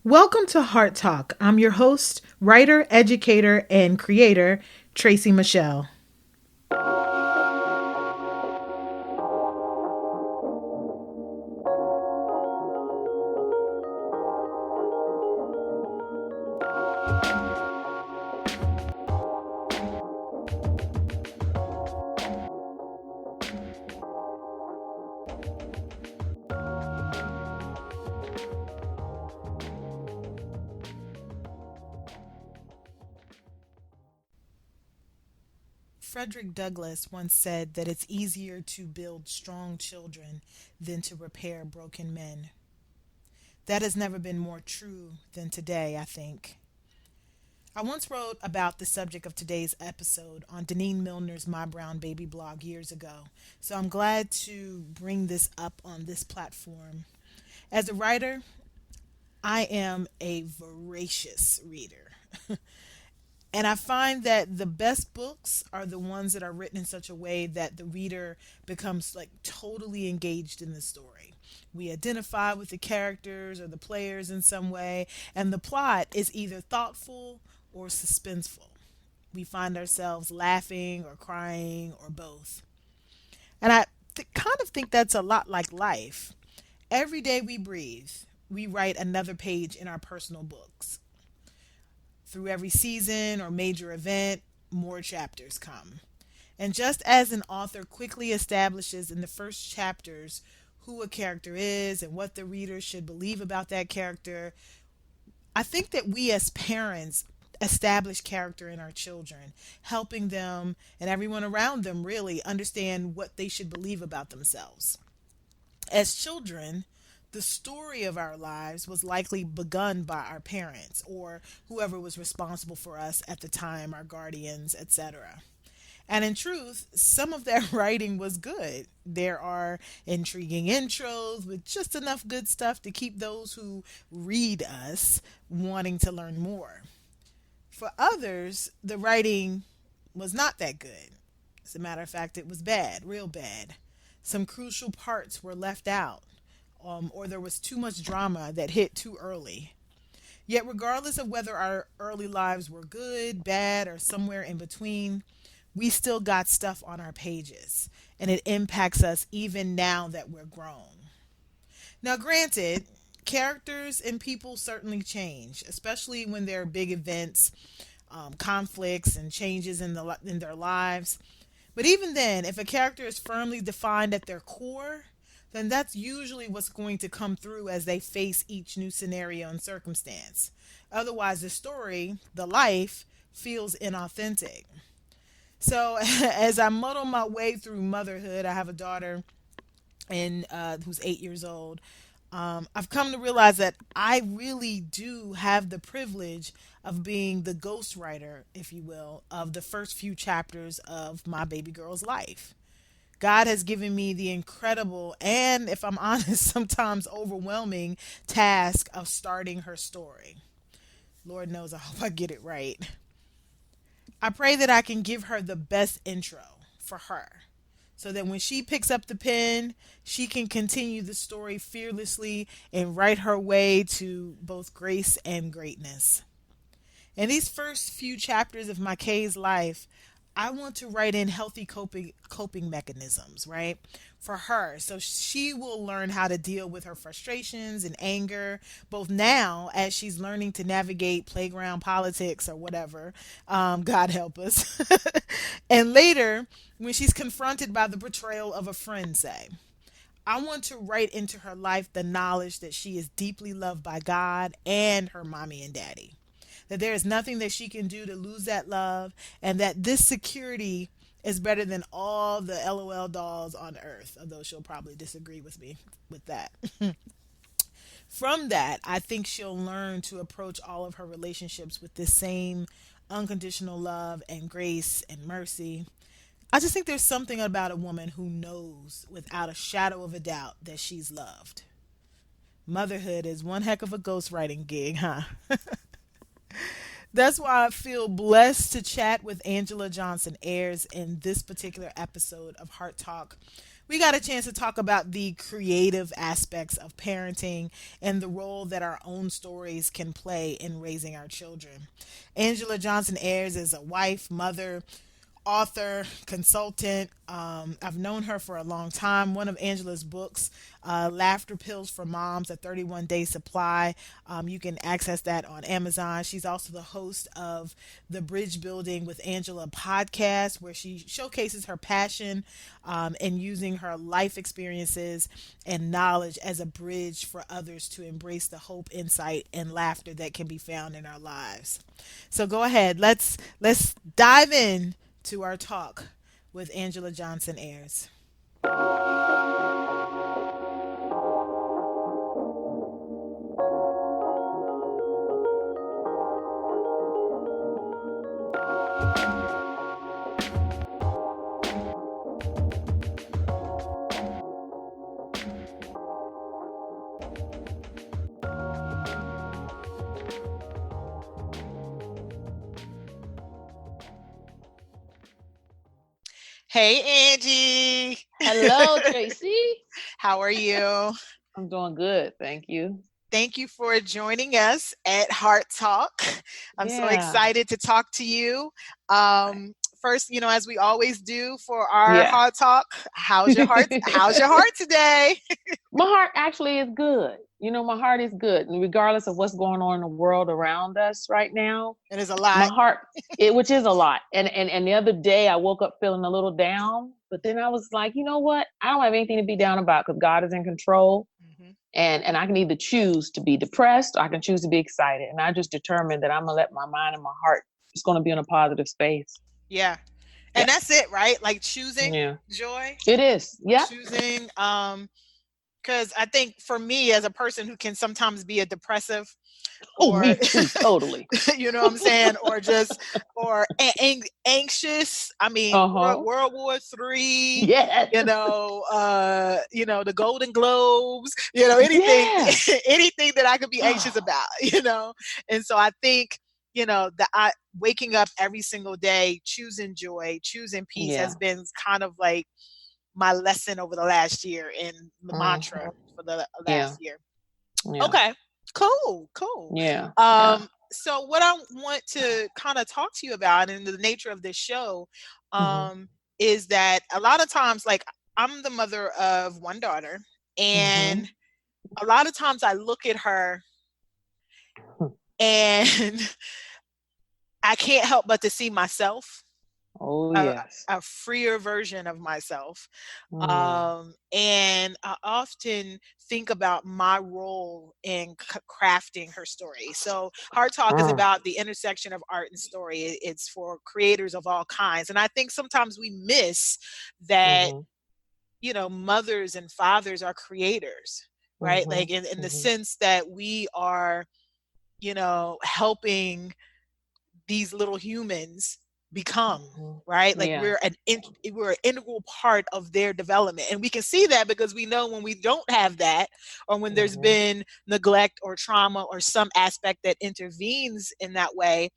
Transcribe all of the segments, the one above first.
Welcome to Heart Talk. I'm your host, writer, educator, and creator, Tracy Michelle. Frederick Douglass once said that it's easier to build strong children than to repair broken men. That has never been more true than today, I think. I once wrote about the subject of today's episode on Deneen Milner's My Brown Baby blog years ago, so I'm glad to bring this up on this platform. As a writer, I am a voracious reader. And I find that the best books are the ones that are written in such a way that the reader becomes like totally engaged in the story. We identify with the characters or the players in some way, and the plot is either thoughtful or suspenseful. We find ourselves laughing or crying or both. And kind of think that's a lot like life. Every day we breathe, we write another page in our personal books. Through every season or major event, more chapters come. And just as an author quickly establishes in the first chapters who a character is and what the reader should believe about that character, I think that we as parents establish character in our children, helping them and everyone around them really understand what they should believe about themselves. As children, the story of our lives was likely begun by our parents or whoever was responsible for us at the time, our guardians, etc. And in truth, some of that writing was good. There are intriguing intros with just enough good stuff to keep those who read us wanting to learn more. For others, the writing was not that good. As a matter of fact, it was bad, real bad. Some crucial parts were left out. Or there was too much drama that hit too early. Yet, regardless of whether our early lives were good, bad, or somewhere in between, we still got stuff on our pages, and it impacts us even now that we're grown. Now, granted, characters and people certainly change, especially when there are big events, conflicts, and changes in their lives. But even then, if a character is firmly defined at their core, then that's usually what's going to come through as they face each new scenario and circumstance. Otherwise, the story, the life, feels inauthentic. So, as I muddle my way through motherhood, I have a daughter who's 8 years old. I've come to realize that I really do have the privilege of being the ghostwriter, if you will, of the first few chapters of my baby girl's life. God has given me the incredible and, if I'm honest, sometimes overwhelming task of starting her story. Lord knows I hope I get it right. I pray that I can give her the best intro for her so that when she picks up the pen, she can continue the story fearlessly and write her way to both grace and greatness. In these first few chapters of my Kay's life, I want to write in healthy coping mechanisms, right, for her. So she will learn how to deal with her frustrations and anger, both now as she's learning to navigate playground politics or whatever, God help us, and later when she's confronted by the betrayal of a friend, say. I want to write into her life the knowledge that she is deeply loved by God and her mommy and daddy, that there is nothing that she can do to lose that love, and that this security is better than all the LOL dolls on earth, although she'll probably disagree with me with that. From that, I think she'll learn to approach all of her relationships with this same unconditional love and grace and mercy. I just think there's something about a woman who knows without a shadow of a doubt that she's loved. Motherhood is one heck of a ghostwriting gig, huh? That's why I feel blessed to chat with Angela Johnson Ayers in this particular episode of Heart Talk, We got a chance to talk about the creative aspects of parenting and the role that our own stories can play in raising our children. Angela Johnson Ayers is a wife, mother, author, consultant. I've known her for a long time. One of Angela's books, Laughter Pills for Moms, a 31-day supply. You can access that on Amazon. She's also the host of the Bridge Building with Angela podcast, where she showcases her passion and using her life experiences and knowledge as a bridge for others to embrace the hope, insight, and laughter that can be found in our lives. So go ahead. Let's dive in to our talk with Angela Johnson Ayers. Hey, Angie. Hello, Tracy. How are you? I'm doing good. Thank you. Thank you for joining us at HeARTtalk. I'm so excited to talk to you. First, as we always do for our heart talk, how's your heart? How's your heart today? My heart actually is good. My heart is good, and regardless of what's going on in the world around us right now. It is a lot. My heart, which is a lot. And the other day I woke up feeling a little down, but then I was like, you know what? I don't have anything to be down about because God is in control. Mm-hmm. And I can either choose to be depressed or I can choose to be excited. And I just determined that I'm going to let my mind and my heart, it's going to be in a positive space. Yeah. And that's it, right? Like choosing joy. It is. Yeah. Choosing, because I think for me as a person who can sometimes be a depressive, me too, totally. You know what I'm saying? Or anxious. I mean, World War III. Yeah. The Golden Globes. Anything, anything that I could be anxious about. And so I think that waking up every single day, choosing joy, choosing peace has been kind of like my lesson over the last year and the mantra for the last year. Yeah. Okay, cool. Yeah. So what I want to kind of talk to you about and the nature of this show is that a lot of times, like I'm the mother of one daughter, and a lot of times I look at her and I can't help but to see myself. Oh, yes. A freer version of myself. And I often think about my role in crafting her story. So HeARTtalk is about the intersection of art and story. It's for creators of all kinds. And I think sometimes we miss that, mothers and fathers are creators, right? Like in the sense that we are, helping these little humans become, right? Like we're an integral part of their development. And we can see that because we know when we don't have that, or when there's been neglect or trauma or some aspect that intervenes in that way,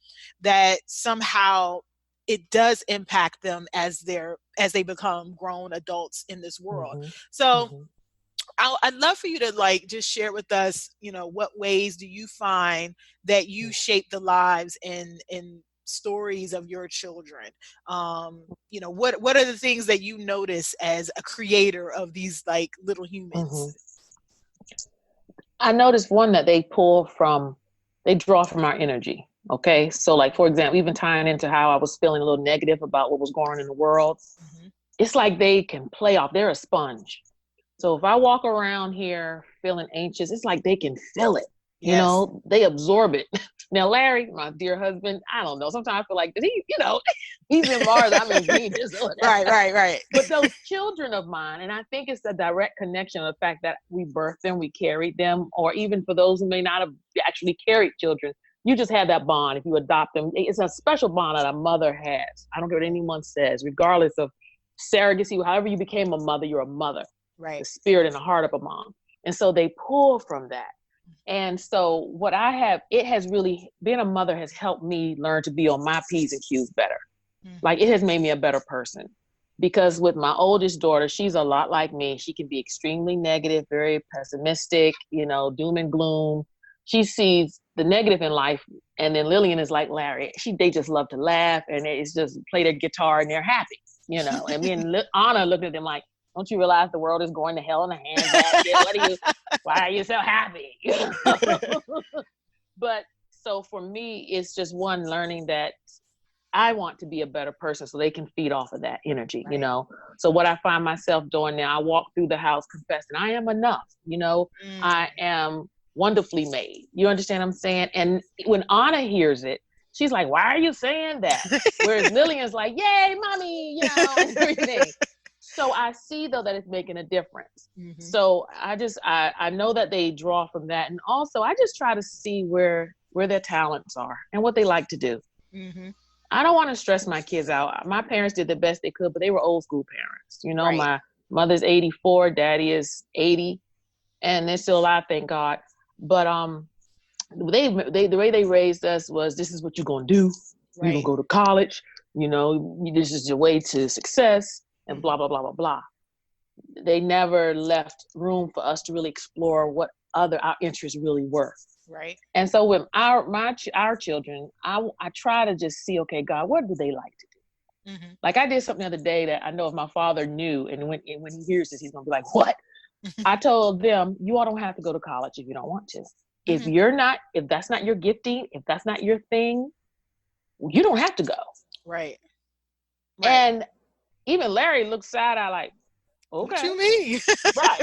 that somehow it does impact them as they become grown adults in this world. So I'd love for you to just share with us, what ways do you find that you shape the lives in stories of your children? What are the things that you notice as a creator of these like little humans? I noticed one that they draw from our energy. Okay. So like, for example, even tying into how I was feeling a little negative about what was going on in the world, it's like they can play off. They're a sponge. So if I walk around here feeling anxious, it's like they can feel it. Yes. They absorb it. Now, Larry, my dear husband, I don't know. Sometimes I feel like he's in Mars. I'm in Venus. Right. But those children of mine, and I think it's a direct connection of the fact that we birthed them, we carried them, or even for those who may not have actually carried children, you just have that bond if you adopt them. It's a special bond that a mother has. I don't care what anyone says, regardless of surrogacy, however you became a mother, you're a mother. Right. The spirit and the heart of a mom. And so they pull from that. And so it has really, being a mother has helped me learn to be on my P's and Q's better. Like it has made me a better person because with my oldest daughter, she's a lot like me. She can be extremely negative, very pessimistic, doom and gloom. She sees the negative in life. And then Lillian is like Larry. They just love to laugh, and it's just play their guitar and they're happy, And me and Anna looked at them like, don't you realize the world is going to hell in a handbasket? Why are you so happy? But so for me, it's just one, learning that I want to be a better person so they can feed off of that energy, right. So what I find myself doing now, I walk through the house confessing, I am enough, I am wonderfully made. You understand what I'm saying? And when Anna hears it, she's like, why are you saying that? Whereas Lillian's like, yay, mommy, and everything. So I see, though, that it's making a difference. Mm-hmm. So I know that they draw from that. And also, I just try to see where their talents are and what they like to do. Mm-hmm. I don't want to stress my kids out. My parents did the best they could, but they were old school parents. Right. My mother's 84, daddy is 80, and they're still alive, thank God. But the way they raised us was, this is what you're going to do. Right. You're going to go to college. This is your way to success, and blah, blah, blah, blah, blah. They never left room for us to really explore what our interests really were. Right. And so with our children, I try to just see, okay, God, what do they like to do? Mm-hmm. Like I did something the other day that I know if my father knew, and when he hears this, he's going to be like, what? I told them, you all don't have to go to college if you don't want to. Mm-hmm. If that's not your gifting, if that's not your thing, you don't have to go. Right. And even Larry looks side-eye like, okay. What you mean? Right.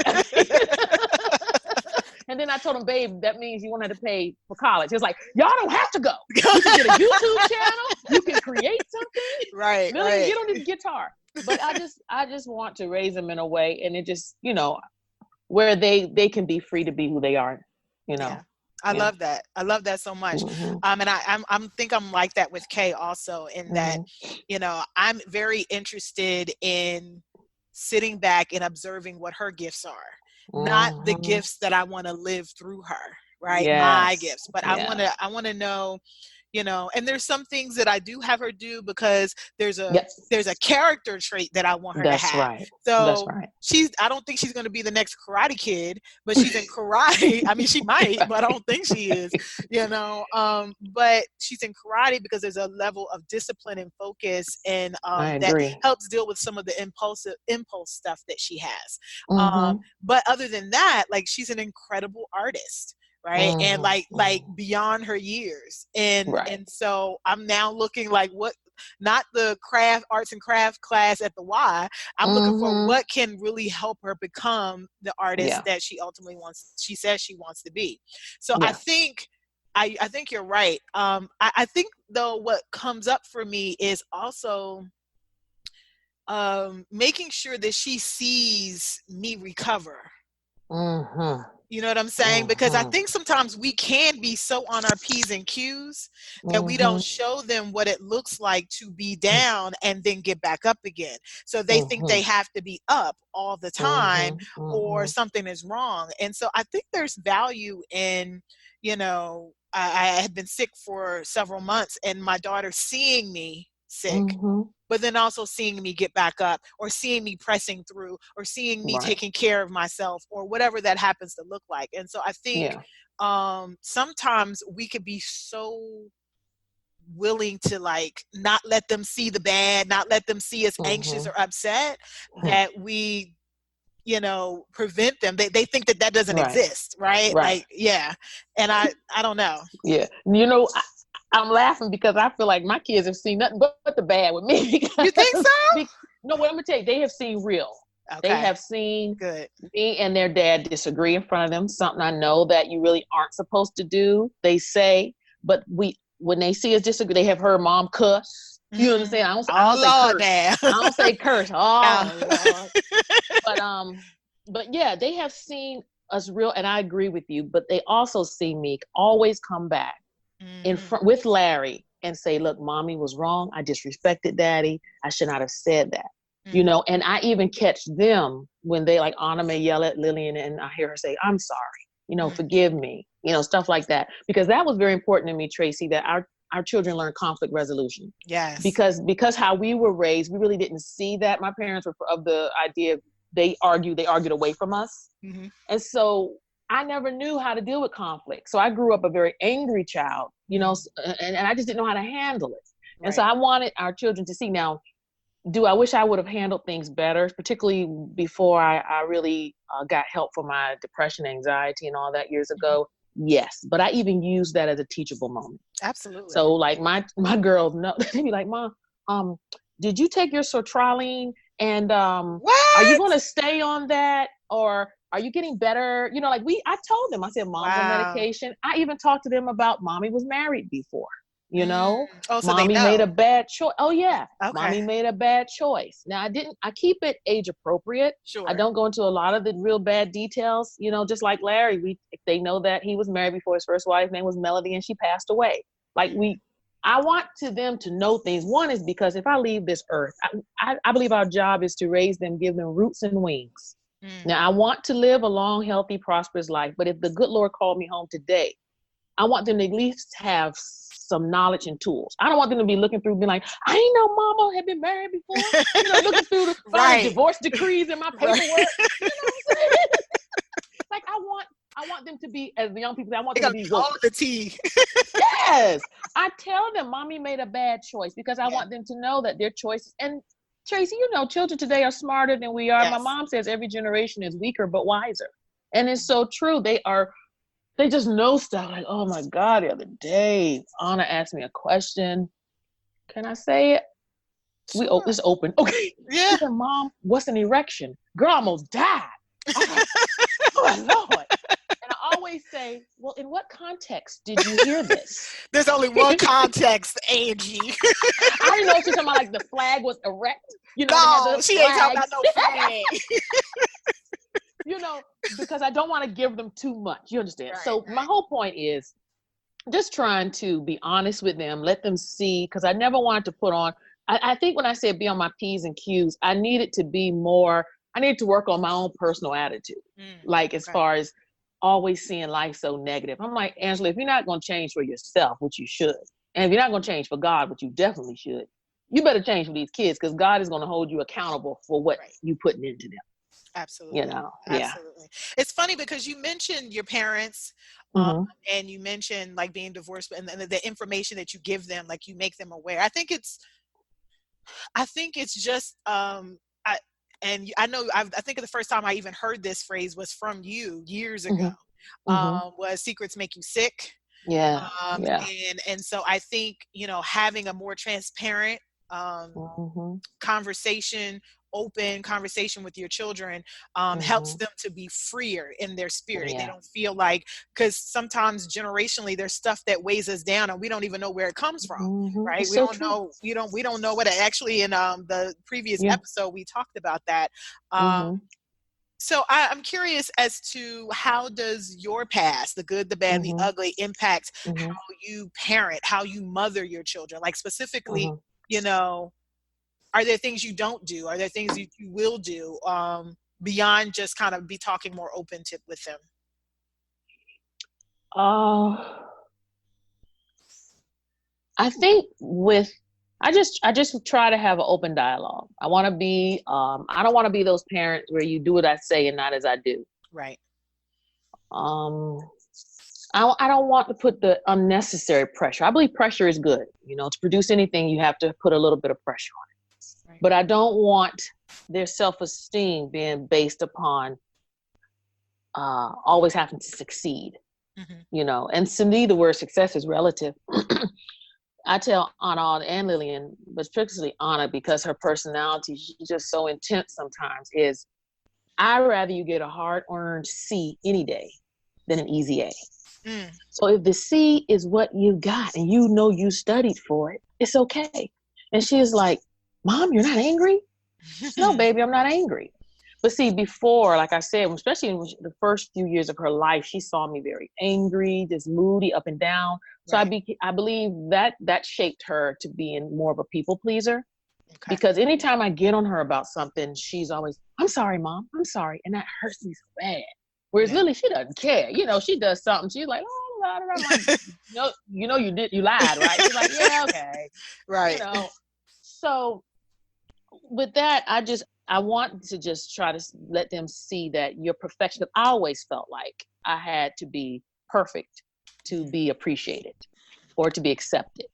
And then I told him, babe, that means you won't have to pay for college. He was like, y'all don't have to go. You can get a YouTube channel. You can create something. Right. Really, right. Get on this guitar. But I just want to raise them in a way, and it just, where they can be free to be who they are, Yeah. I love that. I love that so much. Mm-hmm. And I think I'm like that with Kay also, in that, I'm very interested in sitting back and observing what her gifts are. Not the gifts that I want to live through her, right? Yes. My gifts, but I want to know, and there's some things that I do have her do because there's a character trait that I want her to have. Right. So that's right. I don't think she's going to be the next Karate Kid, but she's in karate. I mean, she might, but I don't think she is, but she's in karate because there's a level of discipline and focus, and that helps deal with some of the impulse stuff that she has. Mm-hmm. But other than that, like, she's an incredible artist. Right. Mm-hmm. And like beyond her years. And so I'm now looking like not the arts and craft class at the Y. I'm looking for what can really help her become the artist that she says she wants to be. So I think you're right. I think though what comes up for me is also making sure that she sees me recover. Mm-hmm. You know what I'm saying? Because I think sometimes we can be so on our P's and Q's that we don't show them what it looks like to be down and then get back up again. So they think they have to be up all the time or something is wrong. And so I think there's value in, I had been sick for several months, and my daughter seeing me sick, but then also seeing me get back up, or seeing me pressing through, or seeing me taking care of myself, or whatever that happens to look like. And so I think sometimes we could be so willing to like not let them see the bad, not let them see us anxious or upset, that we prevent them. They think that doesn't exist, right? Like, and I don't know. I'm laughing because I feel like my kids have seen nothing but the bad with me. You think so? No, what I'm gonna tell you, they have seen real. Okay. They have seen me and their dad disagree in front of them. Something I know that you really aren't supposed to do. They say, but when they see us disagree, they have heard mom cuss. You understand? I don't say curse. I don't say curse. Oh, Lord. But yeah, they have seen us real, and I agree with you. But they also see me always come back in front with Larry and say, look, mommy was wrong. I disrespected daddy. I should not have said that. And I even catch them when they, like, Anna may yell at Lillian, and I hear her say, I'm sorry, forgive me, stuff like that. Because that was very important to me, Tracy, that our children learn conflict resolution. Yes. Because how we were raised, we really didn't see that. My parents were of the idea of they argued away from us. Mm-hmm. And so I never knew how to deal with conflict. So I grew up a very angry child, you know, and I just didn't know how to handle it. And so I wanted our children to see. Now, do I wish I would have handled things better, particularly before I really got help for my depression, anxiety, and all that years ago? Yes. But I even used that as a teachable moment. Absolutely. So like my girls know, they'd be like, Mom, did you take your sertraline? And are you going to stay on that? Or are you getting better? You know, like I told them, I said, Mom's on medication. I even talked to them about Mommy was married before. You know, so Mommy made a bad choice. Oh yeah. Okay. Mommy made a bad choice. Now I keep it age appropriate. Sure. I don't go into a lot of the real bad details, you know, just like Larry, they know that he was married before his first wife's name was Melody and she passed away. Like I want them to know things. One is because if I leave this earth, I believe our job is to raise them, give them roots and wings. Now I want to live a long, healthy, prosperous life. But if the good Lord called me home today, I want them to at least have some knowledge and tools. I don't want them to be looking through, being like, I ain't know Mama had been married before. You know, looking through the divorce decrees in my paperwork. You know what I'm saying? Like I want them to be, as the young people, I want them to be all the tea. Yes. I tell them Mommy made a bad choice because I want them to know that their choices. And Tracy, you know, children today are smarter than we are. Yes. My mom says every generation is weaker but wiser. And it's so true. They just know stuff. Like, oh my God, the other day, Anna asked me a question. Can I say it? Sure. It's open. Okay. Yeah. She said, Mom, what's an erection? Girl, I almost died. Like, oh my Lord. And I always say, well, in what context did you hear this? There's only one context, Angie. I didn't know if she's talking about like the flag was erect. You know, no, she ain't talking about no flag. You know, because I don't want to give them too much. You understand? Right, so my whole point is just trying to be honest with them, let them see, because I never wanted to put on, I think when I said be on my P's and Q's, I needed to work on my own personal attitude. Like as far as always seeing life so negative. I'm like, Angela, if you're not going to change for yourself, which you should, and if you're not going to change for God, which you definitely should, you better change for these kids because God is going to hold you accountable for what you putting into them. Absolutely. You know, absolutely. It's funny because you mentioned your parents and you mentioned like being divorced and the information that you give them, like you make them aware. I think it's just, I think the first time I even heard this phrase was from you years ago, was secrets make you sick. Yeah. And so I think, you know, having a more transparent open conversation with your children helps them to be freer in their spirit. They don't feel like, because sometimes generationally there's stuff that weighs us down and we don't even know where it comes from, right? It's we don't know what it actually, in the previous episode we talked about that. So I'm curious as to how does your past, the good, the bad, the ugly, impact how you parent, how you mother your children? Like specifically, you know, are there things you don't do? Are there things you will do beyond just kind of be talking more open with them? I think I just try to have an open dialogue. I want to be, I don't want to be those parents where you do what I say and not as I do. Right. I don't want to put the unnecessary pressure. I believe pressure is good. You know, to produce anything, you have to put a little bit of pressure on it. Right. But I don't want their self-esteem being based upon always having to succeed. You know, and to me, the word success is relative. I tell Anna and Lillian, but particularly Anna, because her personality, she's just so intense sometimes, is I'd rather you get a hard-earned C any day than an easy A. So if the C is what you got and you know you studied for it, it's okay. And she is like, Mom, you're not angry? No, baby, I'm not angry. But see, before, like I said, especially in the first few years of her life, she saw me very angry, just moody, up and down. So I believe that shaped her to being more of a people pleaser. Okay. Because anytime I get on her about something, she's always, I'm sorry, Mom, I'm sorry. And that hurts me so bad. Whereas Lily, she doesn't care. You know, she does something. She's like, oh, about it? I'm like, you did, you lied, right? She's like, yeah, okay. Right. So with that, I want to just try to let them see that your perfection. I always felt like I had to be perfect to be appreciated or to be accepted.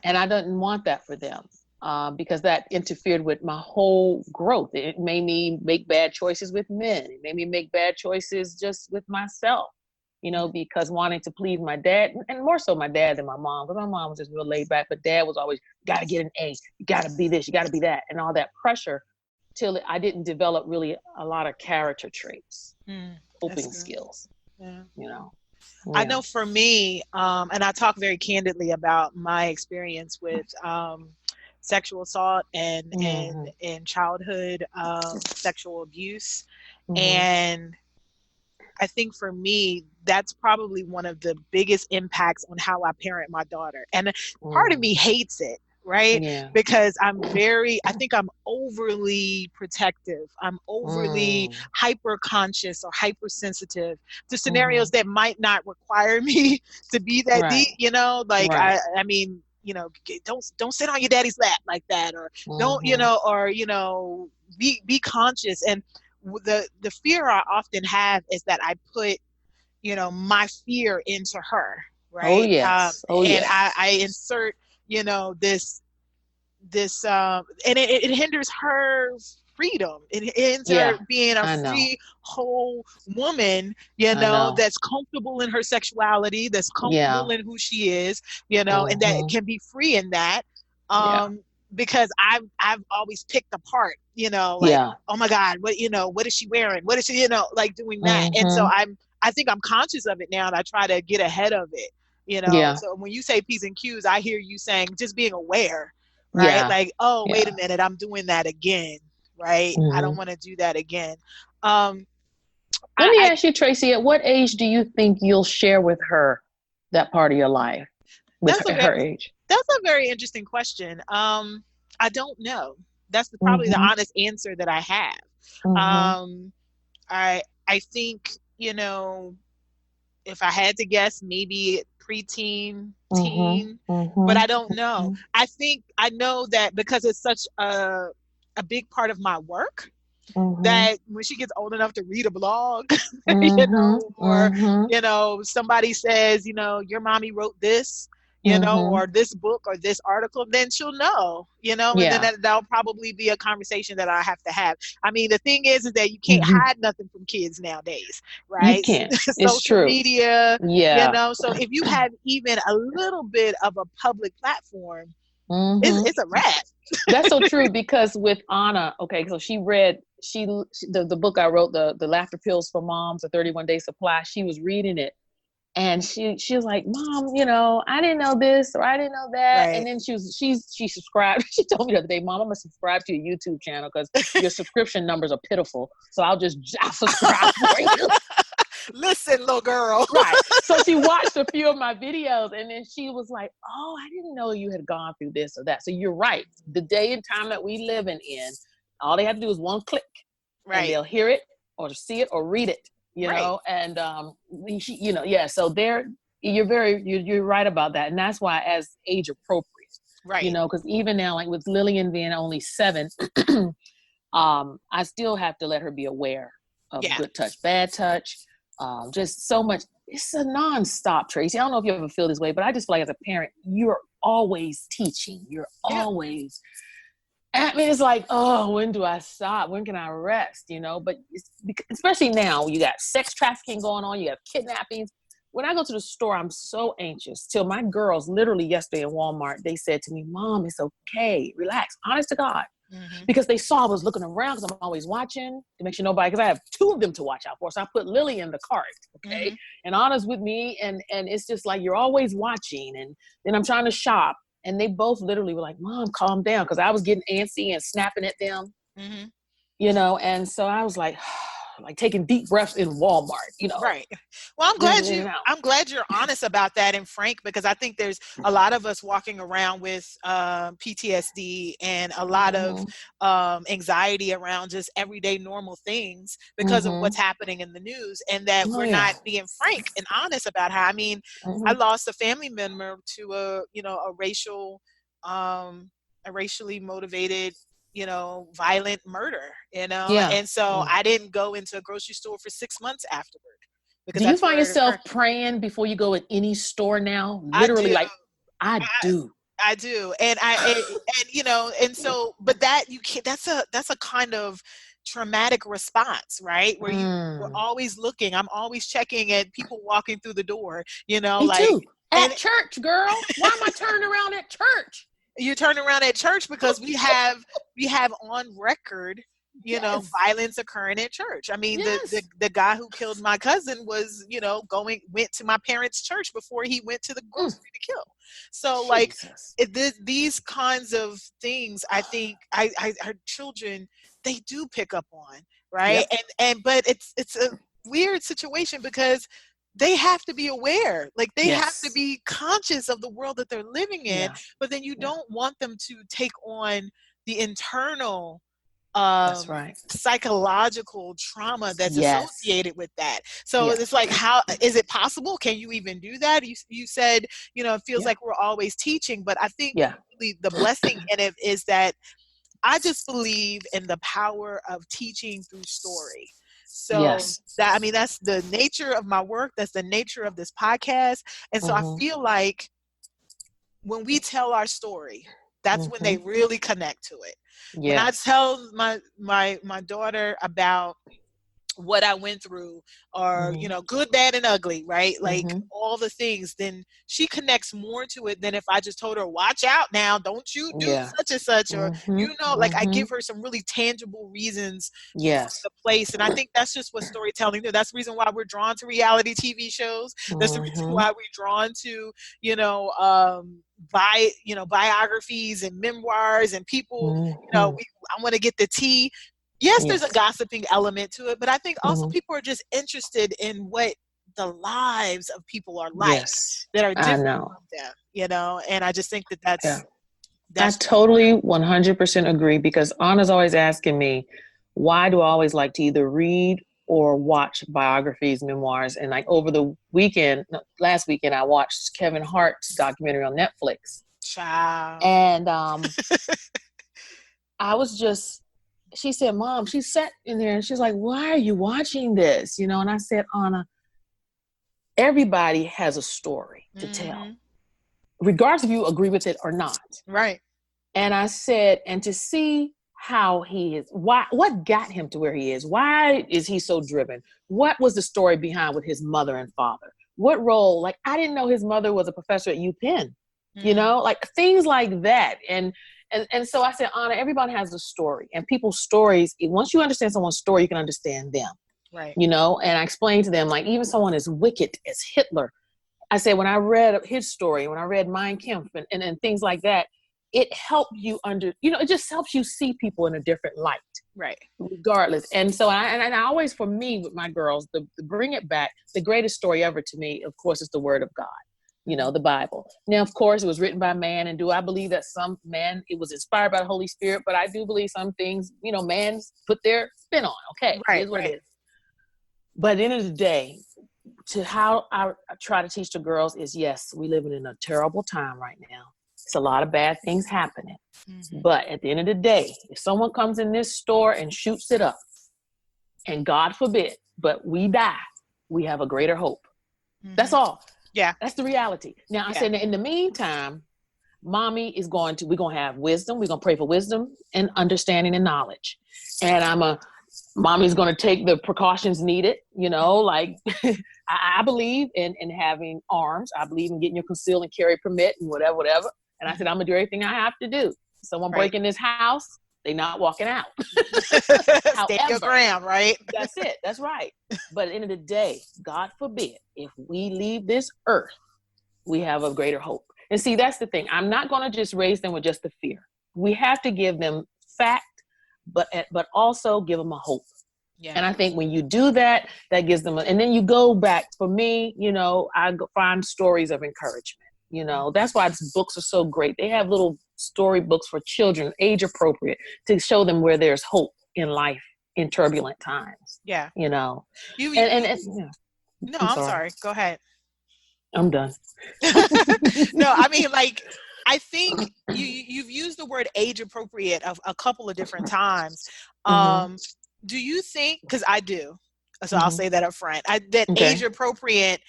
And I didn't want that for them because that interfered with my whole growth. It made me make bad choices with men. It made me make bad choices just with myself, because wanting to please my dad, and more so my dad than my mom, because my mom was just real laid back, but dad was always, you got to get an A, you got to be this, you got to be that, and all that pressure till I didn't develop really a lot of character traits, coping skills, Yeah. I know for me, and I talk very candidly about my experience with sexual assault and childhood sexual abuse. And I think for me, that's probably one of the biggest impacts on how I parent my daughter. And part of me hates it, right? Yeah. Because I think I'm overly protective. I'm overly hyper conscious or hypersensitive to scenarios that might not require me to be that deep, I mean, don't sit on your daddy's lap like that, or don't, be conscious. And the fear I often have is that I put, my fear into her, right? Oh yes. And I insert, this, and it hinders her freedom. It ends her being a free, whole woman, that's comfortable in her sexuality, that's comfortable in who she is, and that can be free in that. Because I've always picked apart, oh my God, what is she wearing? What is she, doing that. And so I think I'm conscious of it now, and I try to get ahead of it, So when you say P's and Q's, I hear you saying just being aware, right? Yeah. Like, oh, wait a minute, I'm doing that again, right? I don't want to do that again. Let me ask you, Tracy, at what age do you think you'll share with her that part of your life? Her age? That's a very interesting question. I don't know. That's probably the honest answer that I have. I think, if I had to guess, maybe preteen, teen, but I don't know. I know that because it's such a big part of my work, that when she gets old enough to read a blog, or somebody says, your mommy wrote this, or this book or this article, then she'll know, and then that'll probably be a conversation that I have to have. I mean, the thing is that you can't hide nothing from kids nowadays, right? You can't. Social it's true. media, so if you have even a little bit of a public platform, it's a wrap. That's so true, because with Anna, so she read the book I wrote, the Laughter Pills for Moms, a 31-day supply. She was reading it. And she was like, Mom, I didn't know this or I didn't know that. Right. And then she subscribed. She told me the other day, Mom, I'm going to subscribe to your YouTube channel because your subscription numbers are pitiful. So I'll subscribe for you. Listen, little girl. Right. So she watched a few of my videos, and then she was like, oh, I didn't know you had gone through this or that. So you're right. The day and time that we live in, all they have to do is one click. Right. And they'll hear it or see it or read it. And so you're right about that. And that's why as age appropriate, right? Because even now, like with Lillian being only 7, I still have to let her be aware of good touch, bad touch, just so much. It's a nonstop, Tracy. I don't know if you ever feel this way, but I just feel like as a parent, you're always teaching. You're always, I mean, it's like, oh, when do I stop? When can I rest? But especially now, you got sex trafficking going on, you have kidnappings. When I go to the store, I'm so anxious. Till my girls, literally yesterday in Walmart, they said to me, Mom, it's okay, relax, honest to God. Because they saw I was looking around, because I'm always watching to make sure nobody, because I have 2 of them to watch out for. So I put Lily in the cart, and Anna's with me, and it's just like you're always watching, and then I'm trying to shop. And they both literally were like, Mom, calm down. Because I was getting antsy and snapping at them, and so I was like, like taking deep breaths in Walmart, Right. Well, I'm glad you're honest about that and frank, because I think there's a lot of us walking around with PTSD and a lot of anxiety around just everyday normal things because of what's happening in the news, and that we're not being frank and honest about how. I mean, I lost a family member to a racially motivated, violent murder, and so I didn't go into a grocery store for 6 months afterward. Do you find yourself praying before you go in any store now? Literally, I do. I do. And so, but that you can't, that's a kind of traumatic response, right? Where we're always looking, I'm always checking at people walking through the door, Me too. At church, girl. Why am I turning around at church? You turn around at church because we have on record, violence occurring at church. I mean, the guy who killed my cousin was, went to my parents' church before he went to the grocery to kill. So these kinds of things, I think our children, they do pick up on, right? Yep. But it's a weird situation because they have to be aware, they have to be conscious of the world that they're living in, but then you don't want them to take on the internal that's right. psychological trauma that's associated with that. So it's like, how is it possible? Can you even do that? You said, it feels like we're always teaching, but I think really the blessing in it is that I just believe in the power of teaching through story. So that's the nature of my work. That's the nature of this podcast. And so I feel like when we tell our story, that's when they really connect to it. When I tell my daughter about what I went through, or good, bad, and ugly, right? All the things, then she connects more to it than if I just told her, watch out now, don't you do such and such, or I give her some really tangible reasons the place. And I think that's just what storytelling do. That's the reason why we're drawn to reality TV shows. That's the reason why we're drawn to biographies and memoirs and people. I want to get the tea. Yes, there's a gossiping element to it, but I think also people are just interested in what the lives of people are like that are different from them, and I just think that's I totally 100% agree, because Anna's always asking me, why do I always like to either read or watch biographies, memoirs? And over the last weekend, I watched Kevin Hart's documentary on Netflix. Child. And she said, Mom, she sat in there and she's like, why are you watching this? And I said, Anna, everybody has a story to tell, regardless if you agree with it or not. Right. And I said, and to see how he is, what got him to where he is? Why is he so driven? What was the story behind with his mother and father? What role? I didn't know his mother was a professor at UPenn, things like that. And so I said, Anna, everybody has a story, and people's stories, once you understand someone's story, you can understand them. Right. And I explained to them, even someone as wicked as Hitler, I said, when I read his story, when I read Mein Kampf and things like that, it helped you it just helps you see people in a different light. Right. Regardless. And so I always, for me, with my girls, the bring it back, the greatest story ever to me, of course, is the Word of God. The Bible. Now, of course, it was written by man, and do I believe that it was inspired by the Holy Spirit, but I do believe some things, man put their spin on. Okay, right, here's what it is. But at the end of the day, to how I try to teach the girls is, yes, we live in a terrible time right now. It's a lot of bad things happening. But at the end of the day, if someone comes in this store and shoots it up, and God forbid, but we die, we have a greater hope. That's all. Yeah. That's the reality. Now, I said, in the meantime, mommy we're going to have wisdom. We're going to pray for wisdom and understanding and knowledge. And mommy's going to take the precautions needed, I believe in having arms. I believe in getting your conceal and carry permit and whatever. And I said, I'm going to do everything I have to do. Someone breaking this house, they're not walking out. Stay your ground, right? That's it. That's right. But at the end of the day, God forbid, if we leave this earth, we have a greater hope. And see, that's the thing. I'm not going to just raise them with just the fear. We have to give them fact, but also give them a hope. Yeah. And I think when you do that, that gives them, and then you go back. For me, I find stories of encouragement. That's why these books are so great. They have little story books for children, age appropriate, to show them where there's hope in life in turbulent times. Yeah. No, I'm sorry. Go ahead. I'm done. No, I mean, like, I think you've used the word age appropriate a couple of different times. Do you think, because I do, so I'll say that up front, that age appropriate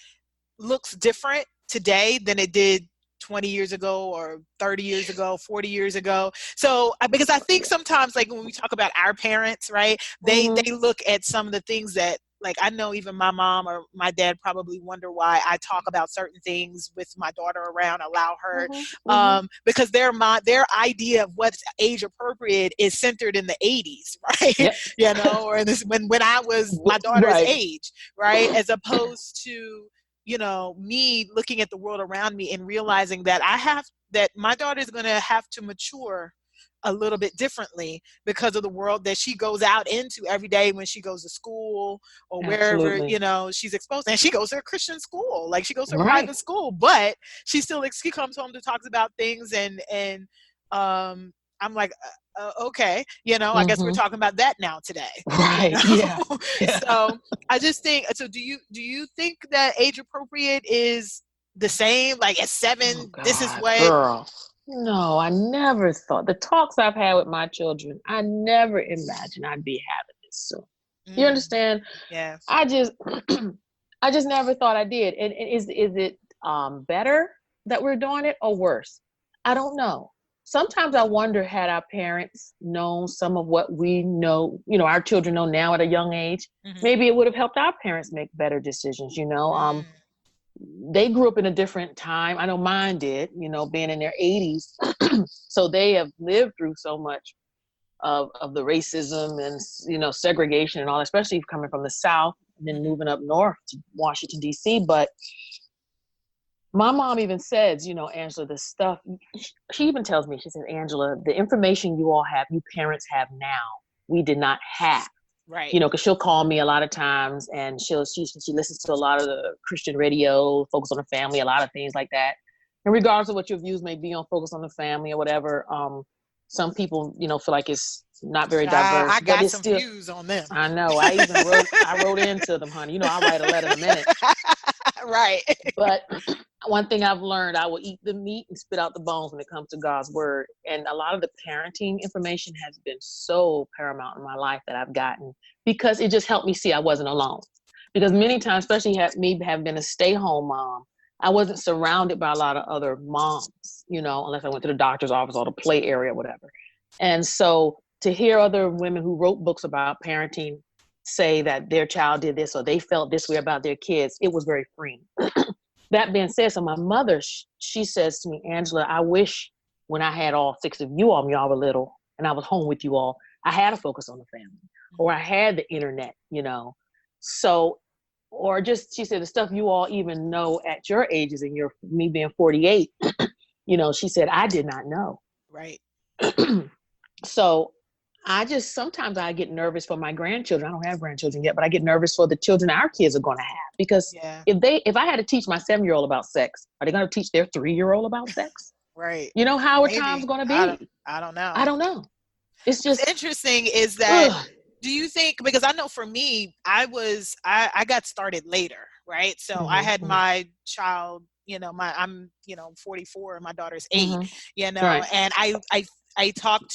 looks different today than it did 20 years ago or 30 years ago, 40 years ago. So, because I think sometimes, like, when we talk about our parents, right, they look at some of the things that, like, I know even my mom or my dad probably wonder why I talk about certain things with my daughter around, allow her, because their idea of what's age appropriate is centered in the 80s, right? Yep. Or in this, when I was my daughter's age, right? As opposed to, me looking at the world around me and realizing that that my daughter is going to have to mature a little bit differently because of the world that she goes out into every day when she goes to school or wherever, she's exposed. And she goes to a Christian school, like she goes to a private school, but she comes home to talk about things and I'm like, okay, I guess we're talking about that now today. Right. Yeah. So I just think, so do you think that age appropriate is the same, like at 7, this is what? Girl. No, I never thought. The talks I've had with my children, I never imagined I'd be having this soon. You understand? Yeah. I just never thought I did. And is it better that we're doing it or worse? I don't know. Sometimes I wonder, had our parents known some of what we know, our children know now at a young age, maybe it would have helped our parents make better decisions, They grew up in a different time. I know mine did, being in their 80s. So they have lived through so much of the racism and, segregation and all, especially coming from the South and then moving up north to Washington, D.C. But my mom even says, Angela, the stuff, she even tells me, she says, Angela, the information you all have, you parents have now, we did not have. Right. Because she'll call me a lot of times and she listens to a lot of the Christian radio, Focus on the Family, a lot of things like that. And regardless of what your views may be on Focus on the Family or whatever, some people, feel like it's not very diverse. I got some views on them. I know. I wrote into them, honey. I'll write a letter in a minute. Right. But one thing I've learned, I will eat the meat and spit out the bones when it comes to God's word. And a lot of the parenting information has been so paramount in my life that I've gotten, because it just helped me see I wasn't alone. Because many times, especially me having been a stay-home mom, I wasn't surrounded by a lot of other moms, unless I went to the doctor's office or the play area or whatever. And so to hear other women who wrote books about parenting say that their child did this or they felt this way about their kids, it was very freeing. That being said, so my mother, she says to me, Angela, I wish when I had all 6 of you all when y'all were little and I was home with you all, I had a Focus on the Family or I had the internet, So, or just, she said, the stuff you all even know at your ages and me being 48, she said, I did not know. Right. So sometimes I get nervous for my grandchildren. I don't have grandchildren yet, but I get nervous for the children our kids are going to have, because if I had to teach my 7-year-old about sex, are they going to teach their 3-year-old about sex? Right. How our time's going to be? I don't know. I don't know. It's just what's interesting is that, do you think, because I know for me, I got started later, right? So I had my child, I'm 44 and my daughter's 8, Right. and I talked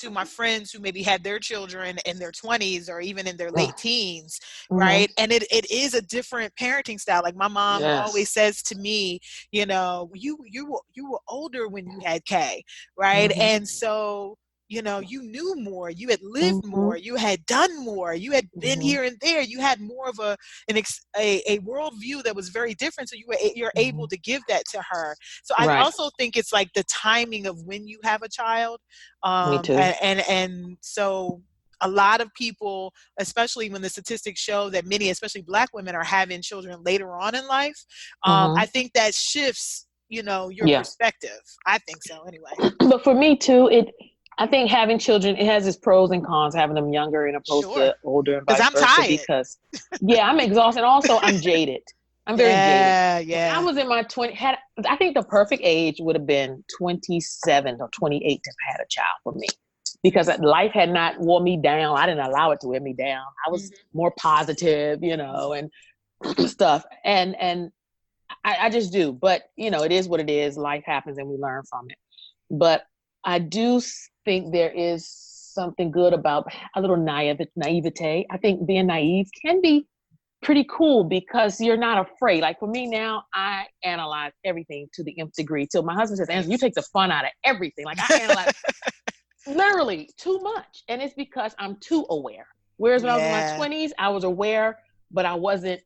to my friends who maybe had their children in their 20s or even in their late teens, right? And it is a different parenting style. Like my mom always says to me, you were older when you had Kay, right? And so, you knew more, you had lived more, you had done more, you had been here and there, you had more of a worldview that was very different. So you're able to give that to her. So I also think it's like the timing of when you have a child. Me too. And so a lot of people, especially when the statistics show that many, especially Black women, are having children later on in life, I think that shifts, your perspective. I think so anyway. But for me too, I think having children, it has its pros and cons, having them younger and opposed to older and vice I'm versa. tired. Because, I'm exhausted. Also, I'm jaded. I'm very jaded. When I was in my 20s, I think the perfect age would have been 27 or 28 to have had a child for me. Because life had not wore me down. I didn't allow it to wear me down. I was more positive, and stuff. And I just do. But, it is what it is. Life happens and we learn from it. But I do think there is something good about a little naivete. I think being naive can be pretty cool because you're not afraid. Like for me now, I analyze everything to the nth degree till my husband says, Angela, you take the fun out of everything. Like I analyze literally too much. And it's because I'm too aware. Whereas when I was in my 20s, I was aware, but I wasn't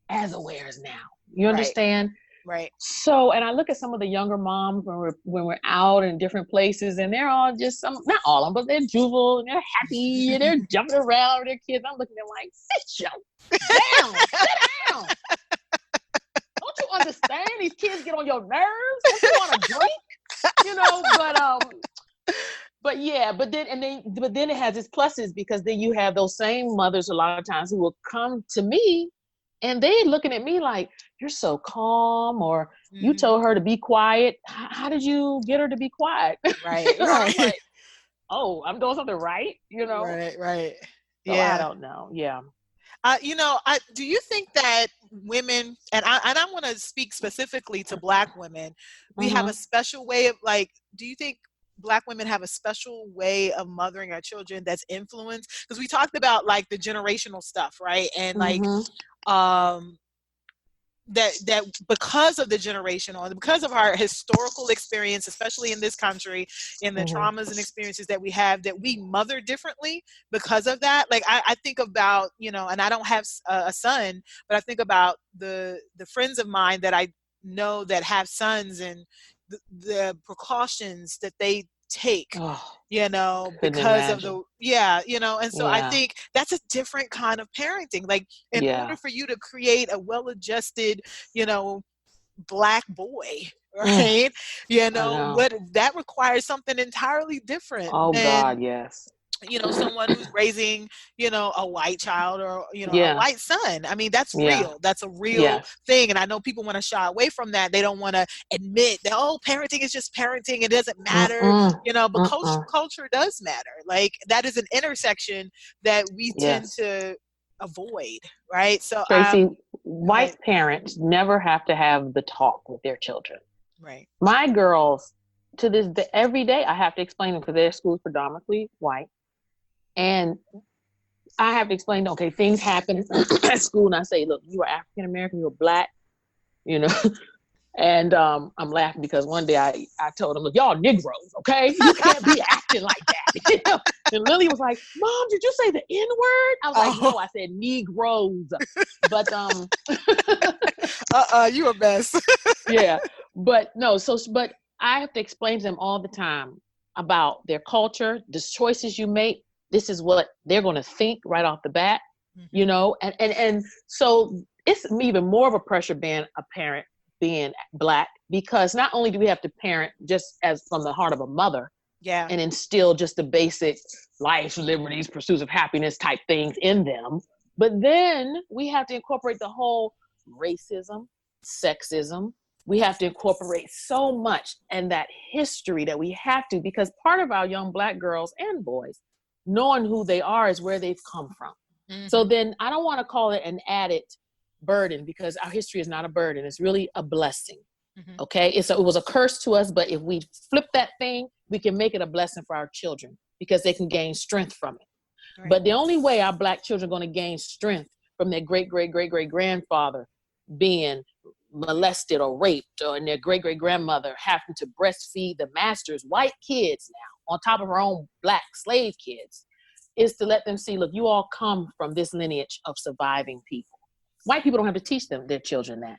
as aware as now. You understand? Right. So, and I look at some of the younger moms when we're out in different places, and they're all just not all of them, but they're juvenile and they're happy and they're jumping around with their kids. I'm looking at them like, sit down. Don't you understand? These kids get on your nerves. Don't you want to drink? But then it has its pluses because then you have those same mothers a lot of times who will come to me and they're looking at me like, you're so calm, or you told her to be quiet. How did you get her to be quiet? Right. I'm like, oh, I'm doing something right, Right. So I don't know. Yeah. Do you think that women, and I want to speak specifically to Black women, we have a special way of do you think Black women have a special way of mothering our children that's influenced? Because we talked about the generational stuff, right? And that because of the generational and because of our historical experience, especially in this country, in the traumas and experiences that we have, that we mother differently because of that. I think about, and I don't have a son, but I think about the friends of mine that I know that have sons and the precautions that they take, because of and so I think that's a different kind of parenting. In order for you to create a well-adjusted, Black boy, right? What that requires something entirely different. Oh God, yes. Someone who's raising, a white child or, a white son. I mean, that's real. That's a real thing. And I know people want to shy away from that. They don't want to admit that, parenting is just parenting. It doesn't matter, but culture does matter. That is an intersection that we tend to avoid. Right. So Tracy, white parents never have to have the talk with their children. Right. My girls, to this day, every day I have to explain them because their school's predominantly white. And I have to explain, okay, things happen at school. And I say, look, you are African-American, you're Black, And I'm laughing because one day I told them, look, y'all Negroes, okay? You can't be acting like that. And Lily was like, Mom, did you say the N-word? I was like, no, I said Negroes. But you a mess. Yeah. But no, but I have to explain to them all the time about their culture, the choices you make. This is what they're going to think right off the bat, and so it's even more of a pressure being a parent being Black, because not only do we have to parent just as from the heart of a mother, and instill just the basic life, liberties, pursuits of happiness type things in them, but then we have to incorporate the whole racism, sexism. We have to incorporate so much and that history that we have to, because part of our young Black girls and boys knowing who they are is where they've come from. So then I don't want to call it an added burden, because our history is not a burden. It's really a blessing. Okay. It was a curse to us, but if we flip that thing, we can make it a blessing for our children because they can gain strength from it. Right. But the only way our Black children are going to gain strength from their great-great-great-great-grandfather being molested or raped, or and their great-great-grandmother having to breastfeed the master's white kids now on top of her own Black slave kids, is to let them see, look, you all come from this lineage of surviving people. White people don't have to teach their children that.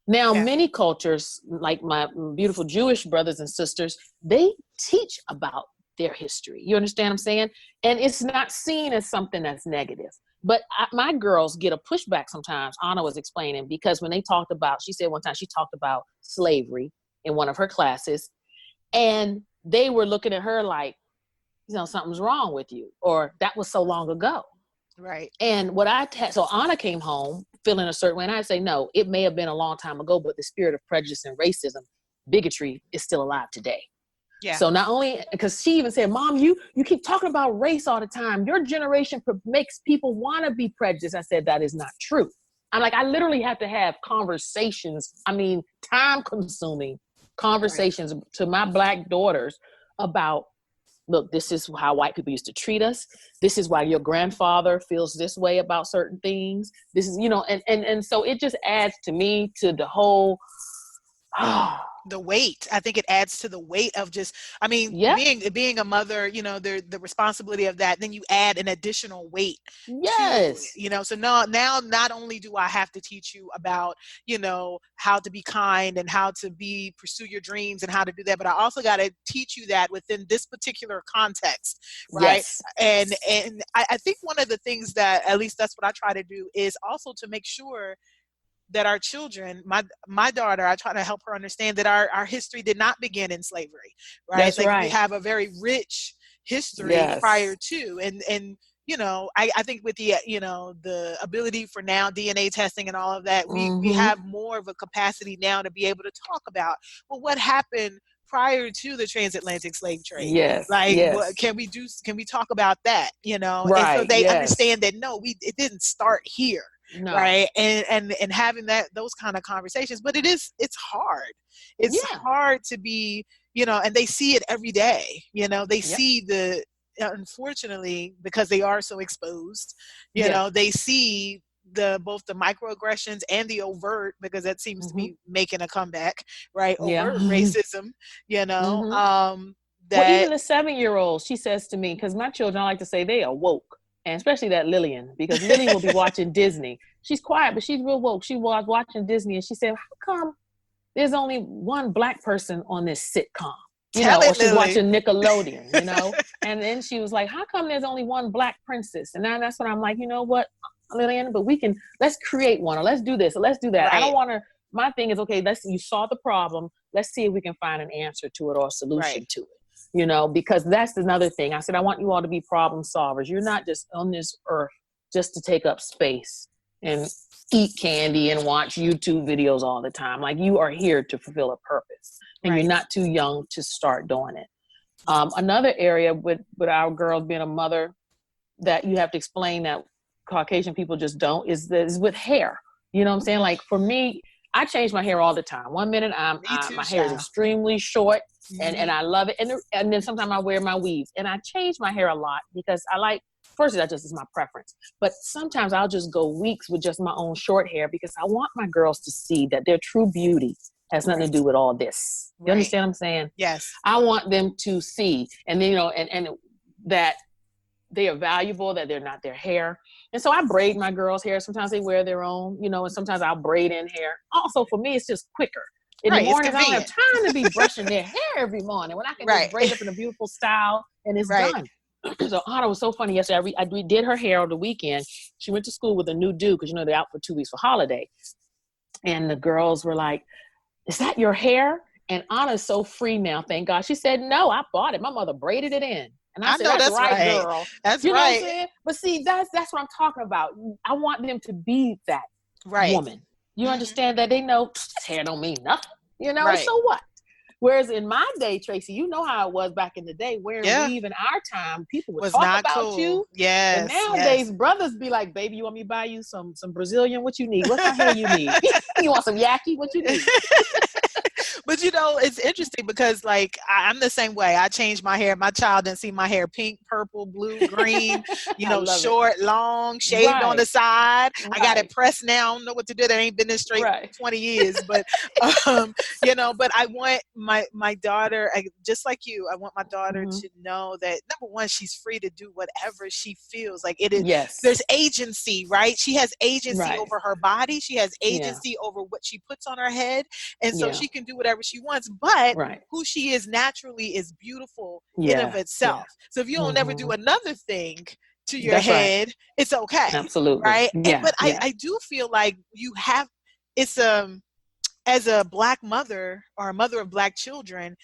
Now, many cultures, like my beautiful Jewish brothers and sisters, they teach about their history. You understand what I'm saying? And it's not seen as something that's negative. But my girls get a pushback sometimes, Anna was explaining, because when they talked about, she said one time she talked about slavery in one of her classes, and they were looking at her like, something's wrong with you, or that was so long ago. Right. And so Anna came home feeling a certain way, and I'd say, no, it may have been a long time ago, but the spirit of prejudice and racism, bigotry is still alive today. Yeah. So not only, because she even said, Mom, you keep talking about race all the time. Your generation makes people want to be prejudiced. I said, that is not true. I'm like, I literally have to have conversations. I mean, time consuming conversations to my Black daughters about, look, this is how white people used to treat us. This is why your grandfather feels this way about certain things. This is, and so it just adds to me to the whole, the weight. I think it adds to the weight of just, being a mother, the responsibility of that. Then you add an additional weight. Yes. To, so now not only do I have to teach you about, how to be kind and how to pursue your dreams and how to do that, but I also got to teach you that within this particular context. Right. Yes. And I think one of the things that, at least that's what I try to do, is also to make sure that our children, my daughter, I try to help her understand that our history did not begin in slavery, right? That's right. We have a very rich history prior to, and I think with the the ability for now DNA testing and all of that, we have more of a capacity now to be able to talk about, well, what happened prior to the transatlantic slave trade. Yes. What, can we talk about that? Right. And so they understand that it didn't start here. No. Right. And having those kind of conversations, but it's hard. It's hard to be, and they see it every day, they see unfortunately, because they are so exposed, they see both the microaggressions and the overt, because that seems to be making a comeback, right? Overt racism, well, even the 7-year-old, she says to me, because my children, I like to say they are woke. And especially that Lillian, because Lillian will be watching Disney. She's quiet, but she's real woke. She was watching Disney, and she said, how come there's only one Black person on this sitcom? Or she's watching Nickelodeon, And then she was like, how come there's only one Black princess? And now that's when I'm like, you know what, Lillian, but let's create one, or let's do this, or let's do that. Right. I don't want to, my thing is, okay, you saw the problem. Let's see if we can find an answer to it or a solution to it. Because that's another thing. I said, I want you all to be problem solvers. You're not just on this earth just to take up space and eat candy and watch YouTube videos all the time. Like, you are here to fulfill a purpose, and you're not too young to start doing it. Another area with our girls being a mother that you have to explain that Caucasian people just don't is with hair. You know what I'm saying? Like, for me, I change my hair all the time. One minute my hair is extremely short and I love it. And then sometimes I wear my weaves, and I change my hair a lot because I like, first, that just is my preference. But sometimes I'll just go weeks with just my own short hair because I want my girls to see that their true beauty has nothing to do with all this. You understand what I'm saying? Yes. I want them to see, and then, and that they are valuable, that they're not their hair. And so I braid my girls' hair. Sometimes they wear their own, and sometimes I'll braid in hair. Also, for me, it's just quicker. In the mornings, I don't have time to be brushing their hair every morning when I can just braid up in a beautiful style and it's done. So Anna was so funny yesterday. We did her hair on the weekend. She went to school with a new do because, they're out for 2 weeks for holiday. And the girls were like, is that your hair? And Anna's so free now, thank God. She said, no, I bought it. My mother braided it in. And I said, that's right, girl. That's you know what I'm saying? But see, that's what I'm talking about. I want them to be that woman. You understand that they know this hair don't mean nothing. So what? Whereas in my day, Tracy, you know how it was back in the day, wearing weave in our time, people would talk about you. Yes. And nowadays, brothers be like, baby, you want me to buy you some Brazilian? What you need? What kind of hair you need? You want some yaki? What you need? But it's interesting because like I'm the same way. I changed my hair. My child didn't see my hair pink, purple, blue, green, short, long, shaved on the side. I got it pressed now. I don't know what to do. That ain't been this straight for 20 years. But but I want my daughter, just like you, I want my daughter to know that, number one, she's free to do whatever she feels. Like it is there's agency, right? She has agency over her body. She has agency over what she puts on her head. And so she can do whatever she wants, but who she is naturally is beautiful in of itself. So if you don't ever do another thing to your head, it's okay. Absolutely. Right. But I do feel like you have, it's as a Black mother or a mother of Black children,